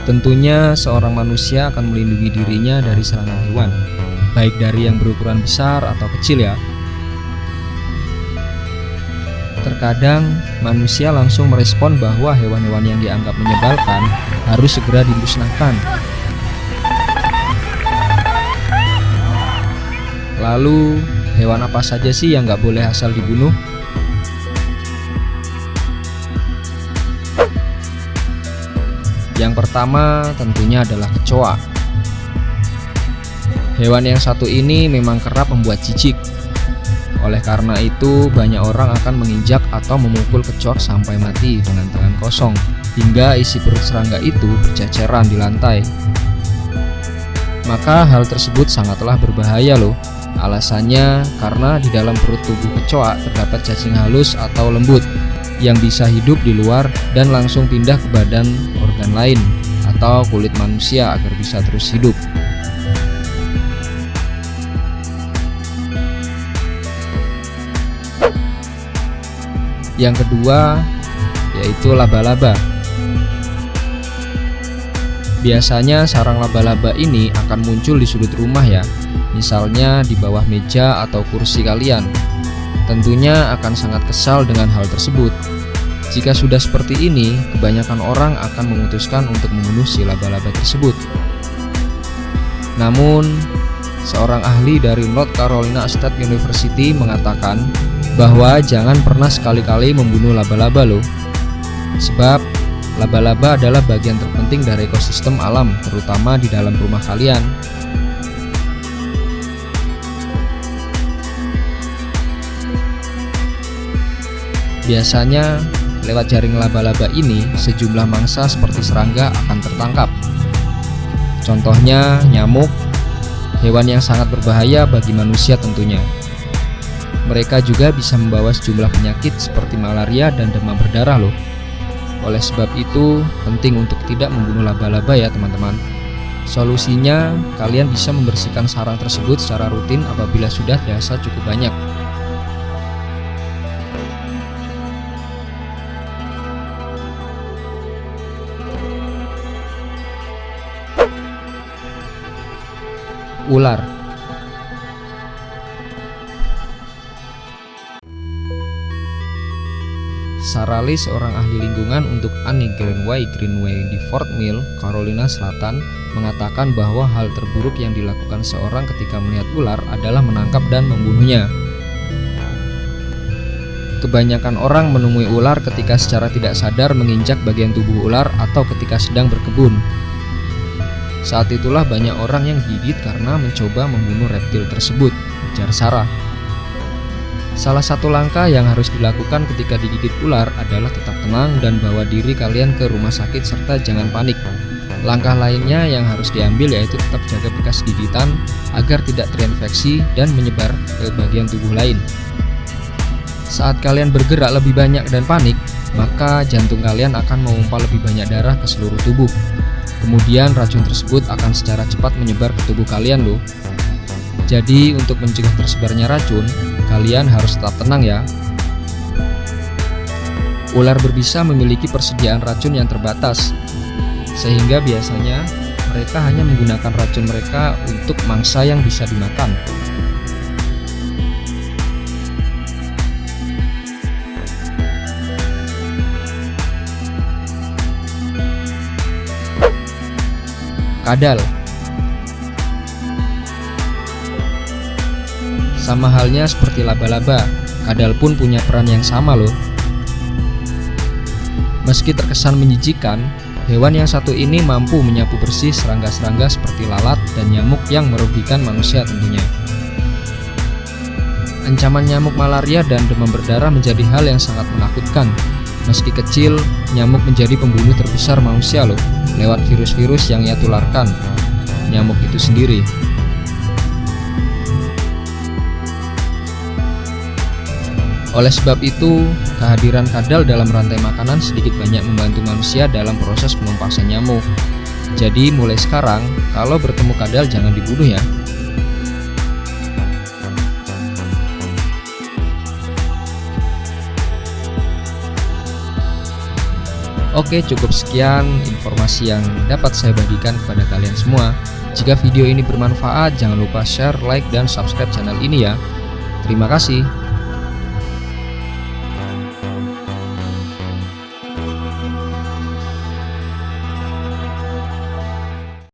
Tentunya seorang manusia akan melindungi dirinya dari serangan hewan, baik dari yang berukuran besar atau kecil ya. Terkadang manusia langsung merespon bahwa hewan-hewan yang dianggap menyebalkan harus segera dimusnahkan. Lalu, hewan apa saja sih yang nggak boleh asal dibunuh? Yang pertama tentunya adalah kecoa. Hewan yang satu ini memang kerap membuat jijik. Oleh karena itu, banyak orang akan menginjak atau memukul kecoa sampai mati dengan tangan kosong, hingga isi perut serangga itu berceceran di lantai. Maka hal tersebut sangatlah berbahaya loh. Alasannya karena di dalam perut tubuh kecoa terdapat cacing halus atau lembut yang bisa hidup di luar dan langsung pindah ke badan organ lain atau kulit manusia agar bisa terus hidup. Yang kedua yaitu laba-laba. Biasanya sarang laba-laba ini akan muncul di sudut rumah ya, misalnya di bawah meja atau kursi kalian. Tentunya akan sangat kesal dengan hal tersebut. Jika sudah seperti ini, kebanyakan orang akan memutuskan untuk membunuh si laba-laba tersebut. Namun, seorang ahli dari North Carolina State University mengatakan bahwa jangan pernah sekali-kali membunuh laba-laba loh. Sebab laba-laba adalah bagian terpenting dari ekosistem alam, terutama di dalam rumah kalian. Biasanya lewat jaring laba-laba ini sejumlah mangsa seperti serangga akan tertangkap. Contohnya nyamuk, hewan yang sangat berbahaya bagi manusia tentunya. Mereka juga bisa membawa sejumlah penyakit seperti malaria dan demam berdarah loh. Oleh sebab itu, penting untuk tidak membunuh laba-laba ya teman-teman. Solusinya, kalian bisa membersihkan sarang tersebut secara rutin apabila sudah terasa cukup banyak. Ular. Sarah Lee, seorang ahli lingkungan untuk Anne Greenway di Fort Mill, Carolina Selatan, mengatakan bahwa hal terburuk yang dilakukan seorang ketika melihat ular adalah menangkap dan membunuhnya. Kebanyakan orang menemui ular ketika secara tidak sadar menginjak bagian tubuh ular atau ketika sedang berkebun. Saat itulah banyak orang yang gigit karena mencoba membunuh reptil tersebut, ujar Sarah. Salah satu langkah yang harus dilakukan ketika digigit ular adalah tetap tenang dan bawa diri kalian ke rumah sakit serta jangan panik. Langkah lainnya yang harus diambil yaitu tetap jaga bekas gigitan agar tidak terinfeksi dan menyebar ke bagian tubuh lain. Saat kalian bergerak lebih banyak dan panik, maka jantung kalian akan memompa lebih banyak darah ke seluruh tubuh. Kemudian racun tersebut akan secara cepat menyebar ke tubuh kalian loh. Jadi untuk mencegah tersebarnya racun, kalian harus tetap tenang ya. Ular berbisa memiliki persediaan racun yang terbatas, sehingga biasanya mereka hanya menggunakan racun mereka untuk mangsa yang bisa dimakan. Kadal. Sama halnya seperti laba-laba, kadal pun punya peran yang sama loh. Meski terkesan menjijikan, hewan yang satu ini mampu menyapu bersih serangga-serangga seperti lalat dan nyamuk yang merugikan manusia tentunya. Ancaman nyamuk malaria dan demam berdarah menjadi hal yang sangat menakutkan. Meski kecil, nyamuk menjadi pembunuh terbesar manusia loh, lewat virus-virus yang ia tularkan, nyamuk itu sendiri. Oleh sebab itu, kehadiran kadal dalam rantai makanan sedikit banyak membantu manusia dalam proses penumpasan nyamuk. Jadi mulai sekarang, kalau bertemu kadal jangan dibunuh ya. Oke, cukup sekian informasi yang dapat saya bagikan kepada kalian semua. Jika video ini bermanfaat, jangan lupa share, like, dan subscribe channel ini ya. Terima kasih.